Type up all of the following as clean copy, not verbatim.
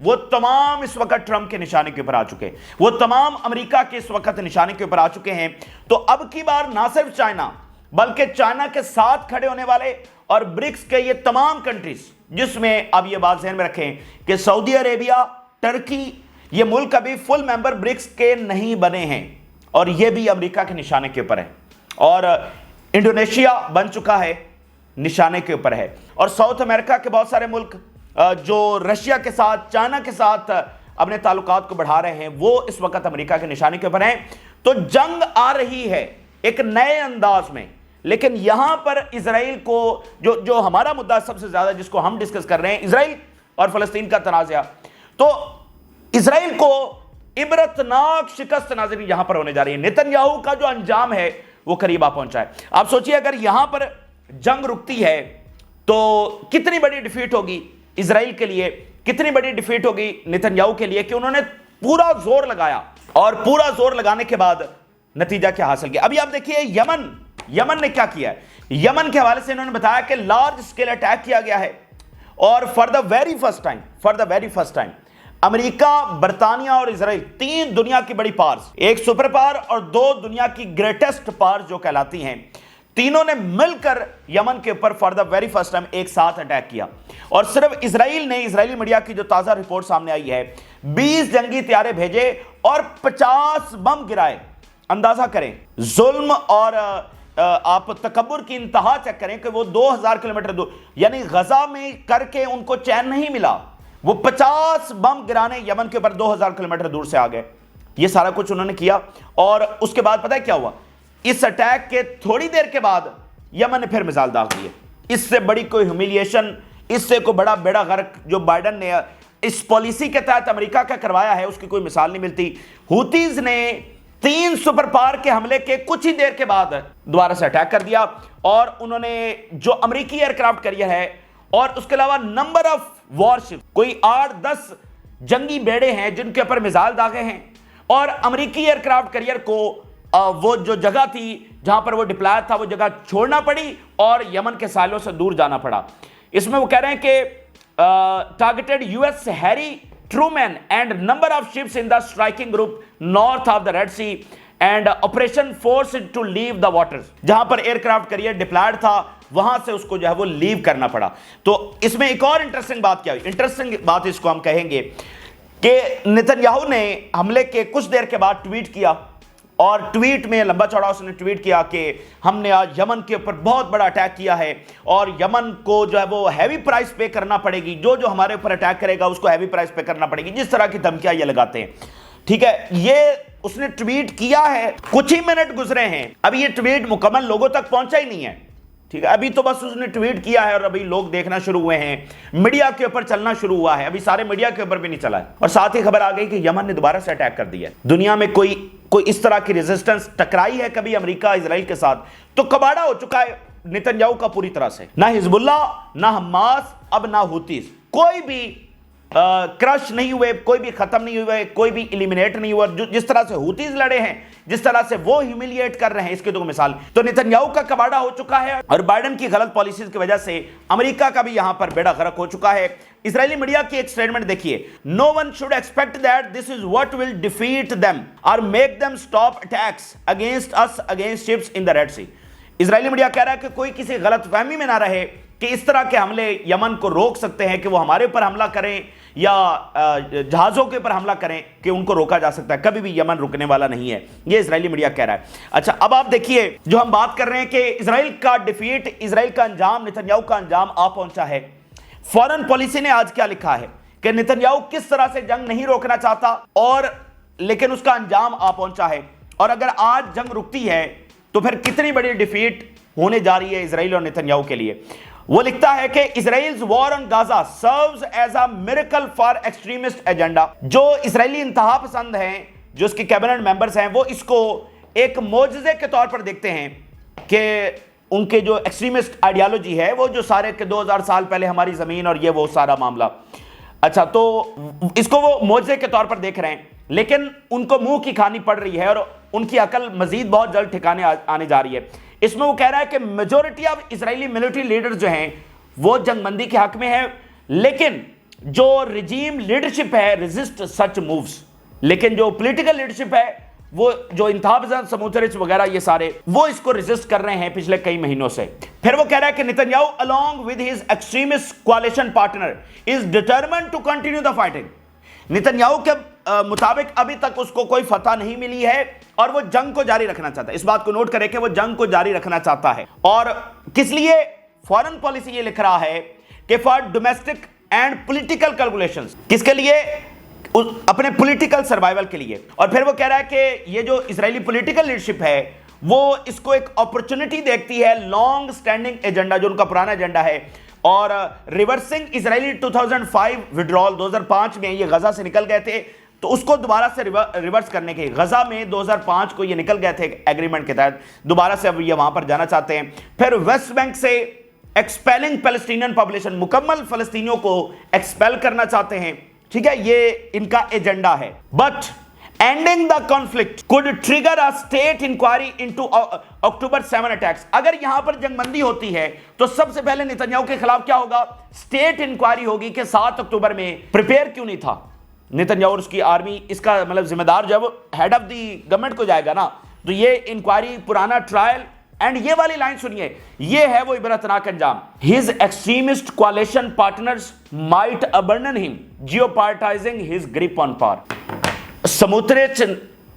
وہ تمام اس وقت ٹرمپ کے نشانے کے اوپر آ چکے ہیں، وہ تمام امریکہ کے اس وقت نشانے کے اوپر آ چکے ہیں۔ تو اب کی بار نہ صرف چائنا بلکہ چائنا کے ساتھ کھڑے ہونے والے اور برکس کے یہ تمام کنٹریز، جس میں اب یہ بات ذہن میں رکھیں کہ سعودی عربیہ، ٹرکی، یہ ملک ابھی فل ممبر برکس کے نہیں بنے ہیں اور یہ بھی امریکہ کے نشانے کے اوپر ہے، اور انڈونیشیا بن چکا ہے، نشانے کے اوپر ہے، اور ساؤتھ امریکہ کے بہت سارے ملک جو رشیا کے ساتھ، چائنا کے ساتھ اپنے تعلقات کو بڑھا رہے ہیں، وہ اس وقت امریکہ کے نشانے کے اوپر ہیں۔ تو جنگ آ رہی ہے ایک نئے انداز میں، لیکن یہاں پر اسرائیل کو جو ہمارا مدعا سب سے زیادہ جس کو ہم ڈسکس کر رہے ہیں، اسرائیل اور فلسطین کا تنازعہ، تو اسرائیل کو عبرتناک شکست ناظرین یہاں پر ہونے جا رہی ہے۔ نتن یاہو کا جو انجام ہے وہ قریب آ پہنچا ہے۔ آپ سوچئے اگر یہاں پر جنگ رکتی ہے تو کتنی بڑی ڈیفیٹ ہوگی اسرائیل کے لیے، کتنی بڑی ڈیفیٹ ہوگی نتن یاہو کے لیے، کہ انہوں نے پورا زور لگایا اور پورا زور لگانے کے بعد نتیجہ کیا حاصل کیا۔ ابھی آپ دیکھیے یمن نے کیا کیا ہے۔ یمن کے حوالے سے انہوں نے بتایا کہ لارج اسکیل اٹیک کیا گیا ہے، اور for the very first time امریکہ، برطانیہ اور اسرائیل، تین دنیا کی بڑی پاورز، ایک سپر پاور اور دو دنیا کی گریٹسٹ پاورز جو کہلاتی ہیں، تینوں نے مل کر یمن کے اوپر for the very first time ایک ساتھ اٹیک کیا۔ اور صرف اسرائیل نے، اسرائیلی میڈیا کی جو تازہ رپورٹ سامنے آئی ہے، 20 جنگی طیارے بھیجے اور 50 بم گرائے۔ اندازہ کریں ظلم اور آپ تکبر کی انتہا چیک کریں کہ وہ 2000 کلومیٹر دور، یعنی غزہ میں کر کے ان کو چین نہیں ملا، وہ 50 بم گرانے یمن کے اوپر 2000 کلومیٹر دور سے آ گئے۔ یہ سارا کچھ انہوں نے کیا، اور اس کے بعد پتہ ہے کیا ہوا؟ اس اٹیک کے تھوڑی دیر کے بعد یمن نے پھر میزائل داغ دیے۔ اس سے بڑی کوئی ہیومیلیشن، اس سے کوئی بڑا بیڑا غرق جو بائیڈن نے اس پالیسی کے تحت امریکہ کا کروایا ہے، اس کی کوئی مثال نہیں ملتی۔ ہوتیز نے 3 سپر پاور کے حملے کے کچھ ہی دیر کے بعد دوبارہ سے اٹیک کر دیا، اور انہوں نے جو امریکی ایئر کرافٹ کیریئر ہے اور اس کے علاوہ نمبر آف وارشپ، کوئی 8-10 جنگی بیڑے ہیں جن کے اوپر میزائل داغے ہیں، اور امریکی ایئر کرافٹ کیریئر کو وہ جو جگہ تھی جہاں پر وہ ڈپلائر تھا وہ جگہ چھوڑنا پڑی اور یمن کے ساحلوں سے دور جانا پڑا۔ اس میں وہ کہہ رہے ہیں کہ targeted US Harry Truman and number of ships in the striking group north of the Red Sea and operation force to leave the waters, جہاں پر ایئر کرافٹ کیریئر ڈپلائر تھا وہاں سے اس کو جو ہے وہ لیو کرنا پڑا۔ تو اس میں ایک اور انٹرسٹنگ بات کیا ہوئی، انٹرسٹنگ بات اس کو ہم کہیں گے کہ نتن یاہو نے حملے کے کچھ دیر کے بعد ٹویٹ کیا، اور ٹویٹ میں لمبا چوڑا اس نے ٹویٹ کیا کہ ہم نے آج یمن کے اوپر بہت بڑا اٹیک کیا ہے، اور یمن کو جو ہے وہ ہیوی پرائس پے کرنا پڑے گی، جو ہمارے اوپر اٹیک کرے گا اس کو ہیوی پرائس پے کرنا پڑے گی، جس طرح کی دھمکیاں یہ لگاتے ہیں۔ ٹھیک ہے، یہ اس نے ٹویٹ کیا ہے، کچھ ہی منٹ گزرے ہیں، ابھی یہ ٹویٹ مکمل لوگوں تک پہنچا ہی نہیں ہے۔ ٹھیک ہے، ابھی تو بس اس نے ٹویٹ کیا ہے اور ابھی لوگ دیکھنا شروع ہوئے ہیں، میڈیا کے اوپر چلنا شروع ہوا ہے، ابھی سارے میڈیا کے اوپر بھی نہیں چلا ہے، اور ساتھ ہی خبر آ گئی کہ یمن نے دوبارہ سے اٹیک کر دیا ہے۔ دنیا میں کوئی اس طرح کی ریزسٹنس ٹکرائی ہے کبھی امریکہ اسرائیل کے ساتھ؟ تو کباڑا ہو چکا ہے نتن یاہو کا پوری طرح سے، نہ حزب اللہ، نہ حماس، اب نہ ہوتیز، کوئی بھی کرش نہیں ہوئے، کوئی بھی ختم نہیں ہوئے، کوئی بھی ایلیمینیٹ نہیں ہوا۔ جس طرح سے ہوتیز لڑے ہیں، جس طرح سے وہ ہیومیلیٹ کر رہے ہیں، اس کی تو مثال۔ تو نتن یاہو کا کباڑا ہو چکا ہے، اور بائیڈن کی غلط پالیسیز کی وجہ سے امریکہ کا بھی یہاں پر بیڑا غرق ہو چکا ہے۔ اسرائیلی میڈیا کی ایک سٹیٹمنٹ دیکھیے، "No one should expect that this is what will defeat them or make them stop attacks against us against ships in the Red Sea." Israeli media کہہ رہا ہے کہ کوئی کسی غلط فہمی میں نہ رہے کہ اس طرح کے حملے یمن کو روک سکتے ہیں، کہ وہ ہمارے اوپر حملہ کریں یا جہازوں کے اوپر حملہ کریں، کہ ان کو روکا جا سکتا ہے۔ کبھی بھی یمن رکنے والا نہیں ہے، یہ اسرائیلی میڈیا کہہ رہا ہے۔ اچھا، اب آپ دیکھیے جو ہم بات کر رہے ہیں کہ اسرائیل کا ڈیفیٹ، اسرائیل کا انجام، نتن یاہو کا انجام آ پہنچا ہے۔ فورن پالیسی نے آج کیا لکھا ہے کہ نتن یاہو کس طرح سے جنگ نہیں روکنا چاہتا، اور لیکن اس کا انجام آ پہنچا ہے، اور اگر آج جنگ رکتی ہے تو پھر کتنی بڑی ڈیفیٹ ہونے جا رہی ہے اسرائیل اور نتن یاہو کے لیے۔ وہ لکھتا ہے کہ اسرائیل's war on Gaza serves as a miracle for extremist agenda۔ جو اسرائیلی انتہا پسند ہیں، جو اس کے کیبنٹ ممبرز ہیں، وہ اس کو ایک معجزے کے طور پر دیکھتے ہیں کہ ان کے جو ایکسٹریمسٹ آئیڈیالوجی ہے، وہ جو سارے کہ 2000 سال پہلے ہماری زمین اور یہ وہ سارا معاملہ، اچھا تو اس کو وہ معجزے کے طور پر دیکھ رہے ہیں، لیکن ان کو منہ کی کھانی پڑ رہی ہے، اور ان کی عقل مزید بہت جلد ٹھکانے آنے جا رہی ہے۔ اس میں وہ کہہ رہا ہے کہ majority of Israeli military leader جو ہیں وہ جنگ بندی کے حق میں ہیں، لیکن جو رجیم لیڈرشپ ہے ریزسٹ سچ مووز، لیکن جو پولیٹیکل لیڈرشپ ہے وہ جو انتہا پسند سموترچ وغیرہ یہ سارے وہ اس کو ریزسٹ کر رہے ہیں پچھلے کئی مہینوں سے۔ پھر وہ کہہ رہا ہے کہ نیتنیاہو along with his extremist coalition partner is determined to continue the fighting۔ نیتنیاہو کے مطابق ابھی تک اس کو کوئی فتح نہیں ملی ہے اور وہ جنگ کو جاری رکھنا چاہتا ہے۔ اس بات کو نوٹ کریں کہ وہ جنگ کو جاری رکھنا چاہتا ہے، اور کس لیے؟ فارن پالیسی یہ لکھ رہا ہے کہ for domestic and political calculations, کس کے لیے؟ اپنے پولیٹیکل سروائیول کے لیے۔ اور پھر وہ کہہ رہا ہے کہ یہ جو اسرائیلی پولیٹیکل لیڈرشپ ہے وہ اس کو ایک اپرچونٹی دیکھتی ہے لانگ سٹینڈنگ ایجنڈا، جو ان کا پرانا ایجنڈا ہے، اور ریورسنگ اسرائیلی 2005 وڈرال، 2005 میں یہ غزہ سے نکل گئے تھے تو اس کو دوبارہ سے ریورس کرنے کے، غزہ میں 2005 کو یہ نکل گئے تھے ایگریمنٹ کے تحت، دوبارہ سے اب یہ وہاں پر جانا چاہتے ہیں۔ پھر ویسٹ بینک سے ایکسپیلنگ پیلسٹینین پاپولیشن، مکمل فلسطینیوں کو ایکسپیل کرنا چاہتے ہیں، ٹھیک ہے، یہ ان کا ایجنڈا ہے۔ But ending the conflict could trigger a state inquiry into October 7 attacks. اگر یہاں پر جنگ بندی ہوتی ہے تو سب سے پہلے نیتنیاہو کے خلاف کیا ہوگا؟ اسٹیٹ انکوائری ہوگی کہ 7 اکتوبر میں پریپیئر کیوں نہیں تھا نیتنیاہو اور اس کی آرمی۔ اس کا مطلب ذمہ دار جب ہیڈ آف دی گورنمنٹ کو جائے گا نا، تو یہ انکوائری، پرانا ٹرائل، اینڈ یہ والی لائن سنیے، یہ ہے وہ عبرتناک انجام۔ His extremist coalition partners might abandon him, jeopardizing his grip on power۔ سموترچ،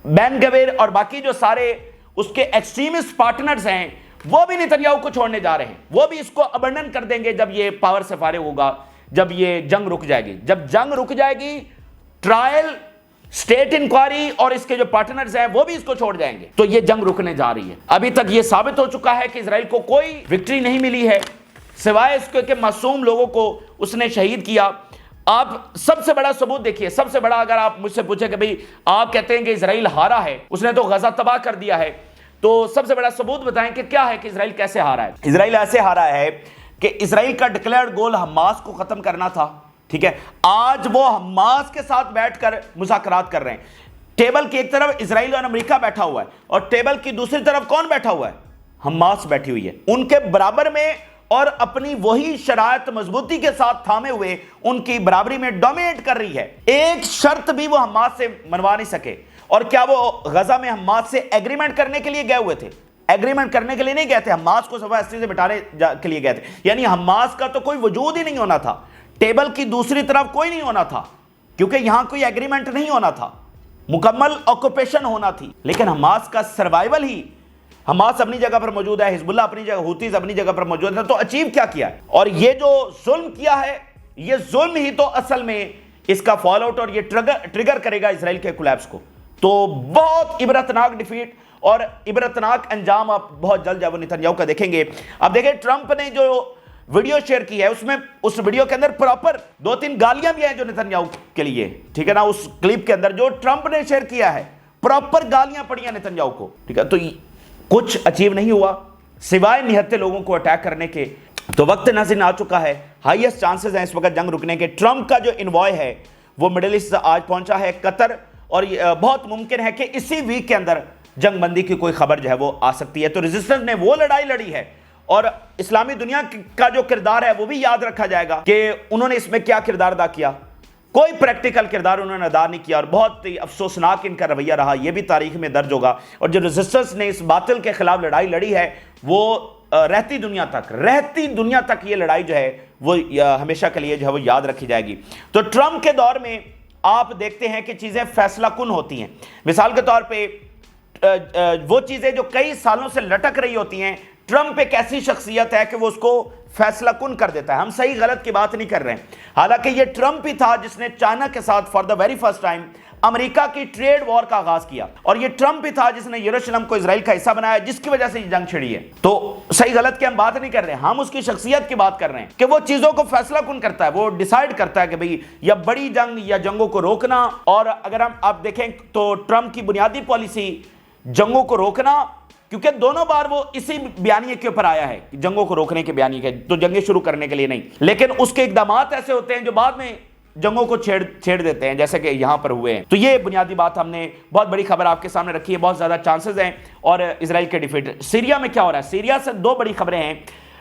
بین گویر اور باقی جو سارے اس کے ایکسٹریمسٹ پارٹنرز ہیں وہ بھی نیتنیاہو کو چھوڑنے جا رہے ہیں، وہ بھی اس کو ابنڈن کر دیں گے جب یہ پاور سے فارغ ہوگا، جب یہ جنگ رک جائے گی۔ جب جنگ رک جائے گی، ٹرائل، اسٹیٹ انکوائری اور اس کے جو پارٹنرز ہیں وہ بھی اس کو چھوڑ جائیں گے، تو یہ جنگ رکنے جا رہی ہے۔ ابھی تک یہ ثابت ہو چکا ہے کہ اسرائیل کو کوئی وکٹری نہیں ملی ہے سوائے اس کے کہ معصوم لوگوں کو اس نے شہید کیا۔ آپ سب سے بڑا ثبوت دیکھیے، سب سے بڑا، اگر آپ مجھ سے پوچھیں کہ بھئی آپ کہتے ہیں کہ اسرائیل ہارا ہے، اس نے تو غزہ تباہ کر دیا ہے، تو سب سے بڑا ثبوت بتائیں کہ کیا ہے کہ اسرائیل کیسے ہارا ہے۔ اسرائیل ایسے ہارا ہے کہ اسرائیل کا ڈکلیئرڈ گول حماس کو ختم کرنا تھا، ٹھیک ہے، آج وہ حماس کے ساتھ بیٹھ کر مذاکرات کر رہے ہیں۔ ٹیبل کی ایک طرف اسرائیل اور امریکہ بیٹھا ہوا ہے اور ٹیبل کی دوسری طرف کون بیٹھا ہوا ہے؟ حماس بیٹھی ہوئی ہے، ان کے برابر میں، اور اپنی وہی شرائط مضبوطی کے ساتھ تھامے ہوئے ان کی برابری میں ڈومینیٹ کر رہی ہے۔ ایک شرط بھی وہ حماس سے منوا نہیں سکے۔ اور کیا وہ غزہ میں حماس سے ایگریمنٹ کرنے کے لیے گئے ہوئے تھے؟ ایگریمنٹ کرنے کے لیے نہیں گئے تھے، حماس کو صفحہ ہستی سے مٹانے کے لیے گئے تھے، یعنی حماس کا تو کوئی وجود ہی نہیں ہونا تھا، ٹیبل کی دوسری طرف کوئی نہیں ہونا تھا، کیونکہ یہاں کوئی ایگریمنٹ نہیں ہونا تھا، مکمل آکوپیشن ہونا تھی۔ لیکن حماس کا سروائیول ہی، حماس اپنی جگہ پر موجود ہے، حزب اللہ اپنی جگہ، ہوتیز اپنی جگہ پر موجود ہے، تو اچیو کیا کیا ہے؟ اور یہ جو ظلم کیا ہے، یہ ظلم ہی تو اصل میں اس کا فال آؤٹ اور یہ ٹریگر کرے گا اسرائیل کے کولیپس کو۔ تو بہت عبرتناک ڈیفیٹ اور عبرتناک انجام آپ بہت جلد جب نیتنیاہو کا دیکھیں گے۔ اب دیکھیں ٹرمپ نے جو ویڈیو شیئر کی ہے، اس میں اس ویڈیو کے اندر پراپر 2-3 گالیاں بھی ہیں جو نیتنیاہو کے لیے، ٹھیک ہے نا، اس کلپ کے اندر جو ٹرمپ نے شیئر کیا ہے پراپر گالیاں پڑی ہیں نیتنیاہو کو، ٹھیک ہے۔ تو کچھ اچیو نہیں ہوا سوائے نہتے لوگوں کو اٹیک کرنے کے۔ تو وقت ناظرین آ چکا ہے، ہائیسٹ چانسز ہیں اس وقت جنگ رکنے کے۔ ٹرمپ کا جو انوائے ہے وہ مڈل ایسٹ آج پہنچا ہے قطر، اور بہت ممکن ہے کہ اسی ویک کے اندر جنگ بندی کی کوئی خبر جو ہے وہ آ سکتی ہے۔ تو ریزسٹنس نے وہ لڑائی لڑی ہے، اور اسلامی دنیا کا جو کردار ہے وہ بھی یاد رکھا جائے گا کہ انہوں نے اس میں کیا کردار ادا کیا۔ کوئی پریکٹیکل کردار انہوں نے ادا نہیں کیا، اور بہت ہی افسوسناک ان کا رویہ رہا، یہ بھی تاریخ میں درج ہوگا۔ اور جو ریزسٹنس نے اس باطل کے خلاف لڑائی لڑی ہے وہ رہتی دنیا تک یہ لڑائی جو ہے وہ ہمیشہ کے لیے جو ہے وہ یاد رکھی جائے گی۔ تو ٹرمپ کے دور میں آپ دیکھتے ہیں کہ چیزیں فیصلہ کن ہوتی ہیں۔ مثال کے طور پہ وہ چیزیں جو کئی سالوں سے لٹک رہی ہوتی ہیں، ٹرمپ ایک ایسی شخصیت ہے کہ وہ اس کو فیصلہ کن کر دیتا ہے۔ ہم صحیح غلط کی بات نہیں کر رہے ہیں، حالانکہ یہ ٹرمپ ہی تھا جس نے چائنا کے ساتھ for the very first time امریکہ کی ٹریڈ وار کا آغاز کیا، اور یہ ٹرمپ ہی تھا جس نے یروشلم کو اسرائیل کا حصہ بنایا، جس کی وجہ سے یہ جنگ چھڑی ہے۔ تو صحیح غلط کی ہم بات نہیں کر رہے ہیں، ہم اس کی شخصیت کی بات کر رہے ہیں کہ وہ چیزوں کو فیصلہ کن کرتا ہے، وہ ڈیسائیڈ کرتا ہے کہ بھئی یا بڑی جنگ یا جنگوں کو روکنا۔ اور اگر ہم آپ دیکھیں تو ٹرمپ کی بنیادی پالیسی جنگوں کو روکنا، کیونکہ دونوں بار وہ اسی بیانیے کے اوپر آیا ہے، جنگوں کو روکنے کے بیانیے کے، تو جنگیں شروع کرنے کے لیے نہیں، لیکن اس کے اقدامات ایسے ہوتے ہیں جو بعد میں جنگوں کو چھیڑ دیتے ہیں، جیسے کہ یہاں پر ہوئے ہیں۔ تو یہ بنیادی بات ہم نے بہت بڑی خبر آپ کے سامنے رکھی ہے، بہت زیادہ چانسز ہیں اور اسرائیل کے ڈیفیٹ۔ سیریا میں کیا ہو رہا ہے؟ سیریا سے 2 بڑی خبریں ہیں۔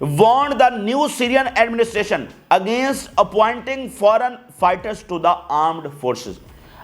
warned the new Syrian administration against appointing foreign fighters to the armed forces।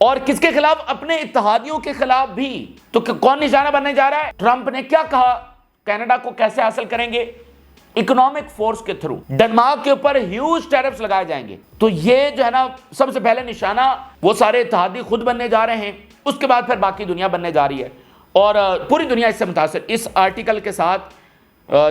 اور کس کے خلاف؟ اپنے اتحادیوں کے خلاف بھی. تو کون نشانہ بننے جا رہا ہے؟ ٹرمپ نے کیا کہا کینیڈا کو کیسے حاصل کریں گے؟ اکنامک فورس کے تھرو. ڈنمارک کے اوپر ہیوج ٹیرفز لگائے جائیں گے. تو یہ جو ہے نا سب سے پہلے نشانہ وہ سارے اتحادی خود بننے جا رہے ہیں, اس کے بعد پھر باقی دنیا بننے جا رہی ہے, اور پوری دنیا اس سے متاثر. اس آرٹیکل کے ساتھ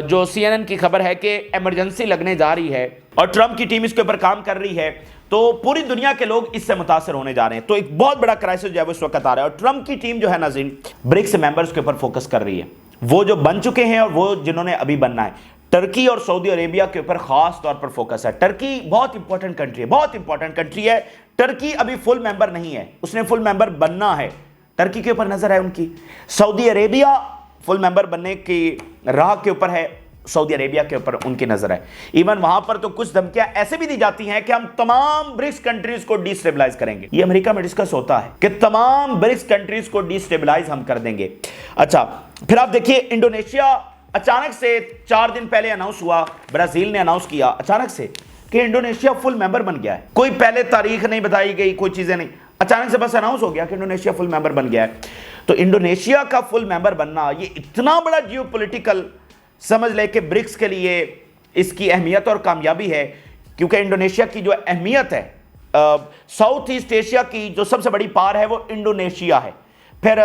جو CNN کی خبر ہے کہ ایمرجنسی لگنے جا رہی ہے اور ٹرمپ کی ٹیم اس کے اوپر کام کر رہی ہے, تو پوری دنیا کے لوگ اس سے متاثر ہونے جا رہے ہیں. تو ایک بہت بڑا کرائسس جو ہے وہ اس وقت آ رہا ہے, اور ٹرمپ کی ٹیم جو ہے ناظرین برکس ممبرز کے اوپر فوکس کر رہی ہے, وہ جو بن چکے ہیں اور وہ جنہوں نے ابھی بننا ہے. ٹرکی اور سعودی عربیہ کے اوپر خاص طور پر فوکس ہے. ٹرکی بہت امپورٹنٹ کنٹری ہے, بہت امپورٹنٹ کنٹری ہے. ٹرکی ابھی فل ممبر نہیں ہے, اس نے فل ممبر بننا ہے. ٹرکی کے اوپر نظر ہے ان کی. سعودی عربیہ فل ممبر بننے کی راہ کے اوپر ہے, سعودی عربیہ کے اوپر ان کی نظر ہے. ایون وہاں پر تو کچھ دھمکیاں ایسے بھی دی جاتی ہیں کہ ہم تمام برکس کنٹریز کو ڈی سٹیبلائز کریں گے. یہ امریکہ میں ڈسکس ہوتا ہے کہ تمام برکس کنٹریز کو ڈی سٹیبلائز ہم کر دیں گے. اچھا, پھر آپ دیکھیے انڈونیشیا اچانک سے 4 دن پہلے اناؤنس ہوا, برازیل نے اناؤنس کیا اچانک سے کہ انڈونیشیا فل ممبر بن گیا ہے. کوئی پہلے تاریخ نہیں بتائی گئی, کوئی چیزیں نہیں, اچانک سے بس اناؤنس ہو گیا کہ انڈونیشیا فل ممبر بن گیا ہے. تو انڈونیشیا کا فل ممبر بننا یہ اتنا بڑا جیو پولیٹیکل سمجھ لے کہ برکس کے لیے اس کی اہمیت اور کامیابی ہے, کیونکہ انڈونیشیا کی جو اہمیت ہے, ساؤتھ ایسٹ ایشیا کی جو سب سے بڑی پار ہے وہ انڈونیشیا ہے. پھر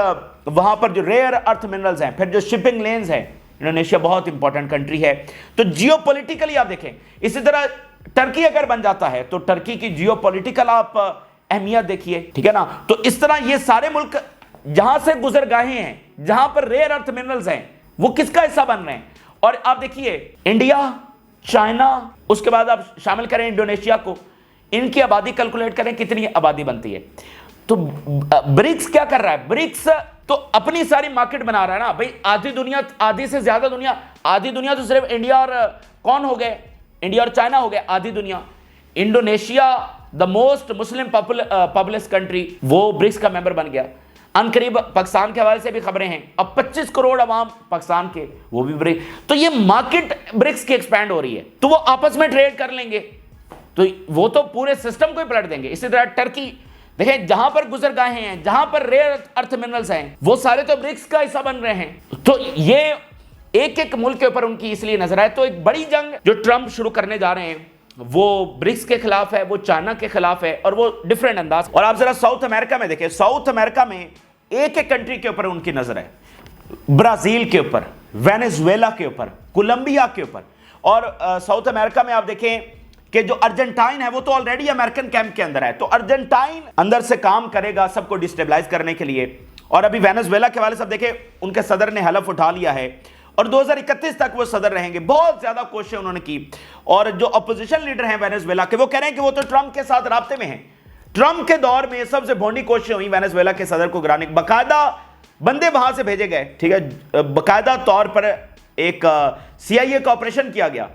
وہاں پر جو ریئر ارتھ منرلز ہیں, پھر جو شپنگ لینز ہیں, انڈونیشیا بہت امپورٹنٹ کنٹری ہے. تو جیو پولیٹیکلی آپ دیکھیں, اسی طرح ٹرکی اگر بن جاتا ہے تو ٹرکی کی جیو پولیٹیکل آپ اہمیت دیکھیے, ٹھیک ہے نا. تو اس طرح یہ سارے ملک جہاں سے گزر گاہیں ہیں, جہاں پر ریئر ارتھ منرلز ہیں, وہ کس کا حصہ بن رہے ہیں. اور آپ دیکھیے انڈیا, چائنا, اس کے بعد آپ شامل کریں انڈونیشیا کو, ان کی آبادی کیلکولیٹ کریں کتنی آبادی بنتی ہے. تو برکس کیا کر رہا ہے؟ برکس تو اپنی ساری مارکیٹ بنا رہا ہے نا بھائی. آدھی دنیا, آدھی سے زیادہ دنیا, آدھی دنیا تو صرف انڈیا اور کون ہو گئے, انڈیا اور چائنا ہو گئے آدھی دنیا. Indonesia the most Muslim populous country, وہ برکس کا ممبر بن گیا. ان قریب پاکستان کے حوالے سے بھی خبریں ہیں, اب 25 کروڑ عوام پاکستان کے, وہ بھی برکس. تو یہ مارکیٹ برکس کی ایکسپینڈ ہو رہی ہے, تو وہ آپس میں ٹریڈ کر لیں گے, تو وہ تو پورے سسٹم کو ہی پلٹ دیں گے. اسی طرح ٹرکی دیکھیں, جہاں پر گزر گاہیں ہیں, جہاں پر ریئر ارتھ منرلز ہیں, وہ سارے تو برکس کا حصہ بن رہے ہیں. تو یہ ایک ایک ملک کے اوپر ان کی اس لیے نظر آئے. تو ایک بڑی جنگ جو ٹرمپ شروع کرنے جا رہے ہیں وہ برکس کے خلاف ہے, وہ چائنا کے خلاف ہے, اور وہ ڈیفرنٹ انداز. اور آپ ذرا ساؤتھ امریکہ میں دیکھیں, ساؤتھ امریکہ میں ایک ایک کنٹری کے اوپر ان کی نظر ہے. برازیل کے اوپر, وینیزویلا کے اوپر, کولمبیا کے اوپر. اور ساؤتھ امریکہ میں آپ دیکھیں کہ جو ارجنٹائن ہے وہ تو آلریڈی امریکن کیمپ کے اندر ہے, تو ارجنٹائن اندر سے کام کرے گا سب کو ڈسٹیبلائز کرنے کے لیے. اور ابھی وینیزویلا کے والے سب دیکھیں, ان کے صدر نے حلف اٹھا لیا ہے اور 2031 تک وہ صدر رہیں گے. بہت زیادہ کوششیں انہوں نے کی. اور جو اپوزیشن لیڈر ہیں وینیزویلا کے, وہ کہہ رہے ہیں کہ وہ تو ٹرمپ کے ساتھ رابطے میں ہیں. ٹرمپ کے دور میں سب سے بھونڈی کوششیں ہوئی وینیزویلا کے صدر کو گرانے کی. باقاعدہ بندے وہاں سے بھیجے گئے, ٹھیک ہے, باقاعدہ طور پر ایک CIA کا آپریشن کیا گیا,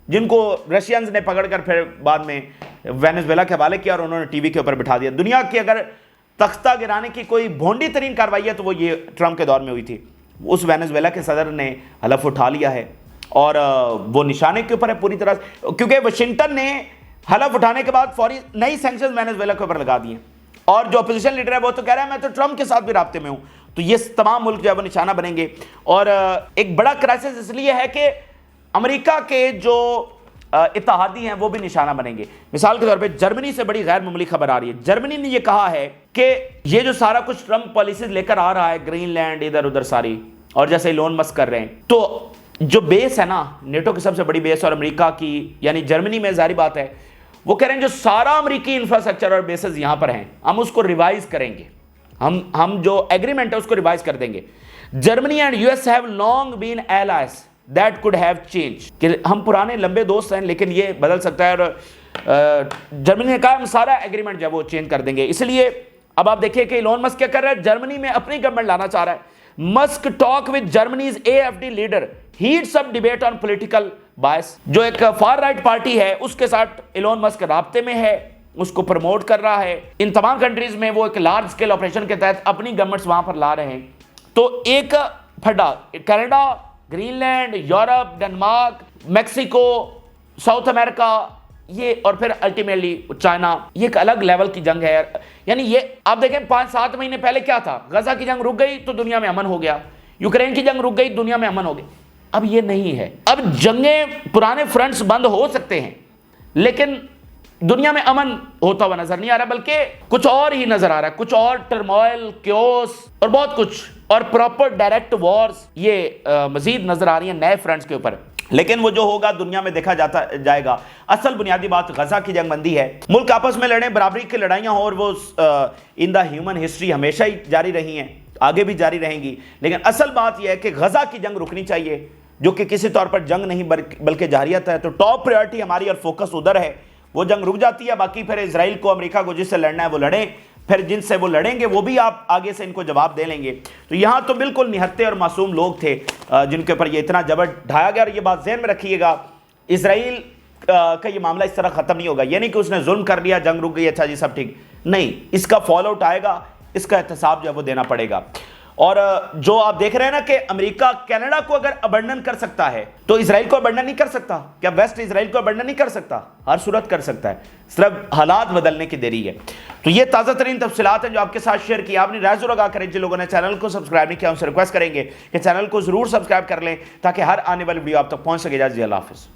جن کو رشینز نے پکڑ کر پھر بعد میں وینیزویلا کے حوالے کیا اور انہوں نے ٹی وی کے اوپر بٹھا دیا. دنیا کی اگر تختہ گرانے کی کوئی بھونڈی ترین کارروائی ہے تو وہ یہ ٹرمپ کے دور میں ہوئی تھی. اس وینیزویلا کے صدر نے حلف اٹھا لیا ہے اور وہ نشانے کے اوپر ہے پوری طرح, کیونکہ واشنگٹن نے حلف اٹھانے کے بعد فوری نئی سینکشنز وینیزویلا کے اوپر لگا دیے. اور جو اپوزیشن لیڈر ہے وہ تو کہہ رہا ہے میں تو ٹرمپ کے ساتھ بھی رابطے میں ہوں. تو یہ تمام ملک جو ہے وہ نشانہ بنیں گے. اور ایک بڑا کرائسس اس لیے ہے کہ امریکہ کے جو اتحادی ہیں وہ بھی نشانہ بنیں گے. مثال کے طور پہ جرمنی سے بڑی غیر معمولی خبر آ رہی ہے. جرمنی نے یہ کہا ہے کہ یہ جو سارا کچھ ٹرمپ پالیسیز لے کر آ رہا ہے, گرین لینڈ ادھر ادھر ساری, اور جیسے ایلون مسک کر رہے ہیں, تو جو بیس ہے نا نیٹو کی سب سے بڑی بیس اور امریکہ کی یعنی جرمنی میں, ظاہری بات ہے وہ کہہ رہے ہیں جو سارا امریکی انفراسٹرکچر اور بیسز یہاں پر ہیں ہم اس کو ریوائز کریں گے, ہم جو ایگریمنٹ ہے اس کو ریوائز کر دیں گے. Germany and US have long been allies that could have changed, کہ ہم پرانے لمبے دوست ہیں لیکن یہ بدل سکتا ہے. اور جرمنی نے کہا ہم سارا ایگریمنٹ جو ہے وہ چینج کر دیں گے. اس لیے اب آپ دیکھیں کہ ایلون مسک کیا کر رہا ہے, جرمنی میں اپنی گورنمنٹ لانا چاہ رہا ہے. Musk talk with Germany's AFD leader heats up debate on political bias. جو ایک فار رائٹ پارٹی ہے اس کے ساتھ ایلون مسک رابطے میں ہے, اس کو پروموٹ کر رہا ہے. ان تمام کنٹریز میں وہ ایک لارج اسکیل آپریشن کے تحت اپنی گورنمنٹس وہاں پر لا رہے ہیں. تو ایک پھڈا Canada, Greenland, Europe, Denmark, Mexico, South America, یہ اور پھر الٹیمیٹلی چائنا، یہ ایک الگ لیول کی جنگ ہے. یعنی یہ آپ دیکھیں 5-7 مہینے پہلے کیا تھا، غزہ کی جنگ رک گئی تو دنیا میں امن ہو گیا، یوکرین کی جنگ رک گئی دنیا میں امن ہو گئی. اب یہ نہیں ہے. اب جنگیں پرانے فرنٹس بند ہو سکتے ہیں لیکن دنیا میں امن ہوتا ہوا نظر نہیں آ رہا، بلکہ کچھ اور ہی نظر آ رہا ہے، کچھ اور ٹرموائل، کیوس اور بہت کچھ، اور پراپر ڈائریکٹ وارز یہ مزید نظر آ رہی ہیں نئے فرنٹس کے اوپر. لیکن وہ جو ہوگا دنیا میں دیکھا جائے گا. اصل بنیادی بات غزہ کی جنگ بندی ہے، ملک آپس میں لڑیں، برابری کی لڑائیاں ہوں، اور وہ ان دا ہیومن ہسٹری ہمیشہ ہی جاری رہی ہیں، آگے بھی جاری رہیں گی. لیکن اصل بات یہ ہے کہ غزہ کی جنگ رکنی چاہیے، جو کہ کسی طور پر جنگ نہیں بلکہ جاریت ہے. تو ٹاپ پریورٹی ہماری اور فوکس ادھر ہے، وہ جنگ رک جاتی ہے. باقی پھر اسرائیل کو، امریکہ کو جس سے لڑنا ہے وہ لڑیں، پھر جن سے وہ لڑیں گے وہ بھی آپ آگے سے ان کو جواب دے لیں گے. تو یہاں تو بالکل نہتے اور معصوم لوگ تھے جن کے اوپر یہ اتنا جبر ڈھایا گیا. اور یہ بات ذہن میں رکھیے گا، اسرائیل کا یہ معاملہ اس طرح ختم نہیں ہوگا. یہ نہیں کہ اس نے ظلم کر لیا، جنگ رک گئی، اچھا جی سب ٹھیک نہیں. اس کا فال آؤٹ آئے گا، اس کا احتساب جو ہے وہ دینا پڑے گا. اور جو آپ دیکھ رہے ہیں نا کہ امریکہ کینیڈا کو اگر ابنڈن کر سکتا ہے تو اسرائیل کو ابنڈن نہیں کر سکتا کیا؟ ویسٹ اسرائیل کو ابنڈن نہیں کر سکتا؟ ہر صورت کر سکتا ہے، صرف حالات بدلنے کی دیری ہے. تو یہ تازہ ترین تفصیلات ہیں جو آپ کے ساتھ شیئر کی. آپ نے رائے ضرور آگاہ کریں. جن لوگوں نے چینل کو سبسکرائب نہیں کیا ان سے ریکویسٹ کریں گے کہ چینل کو ضرور سبسکرائب کر لیں تاکہ ہر آنے والی ویڈیو آپ تک پہنچ سکے. جی اللہ حافظ.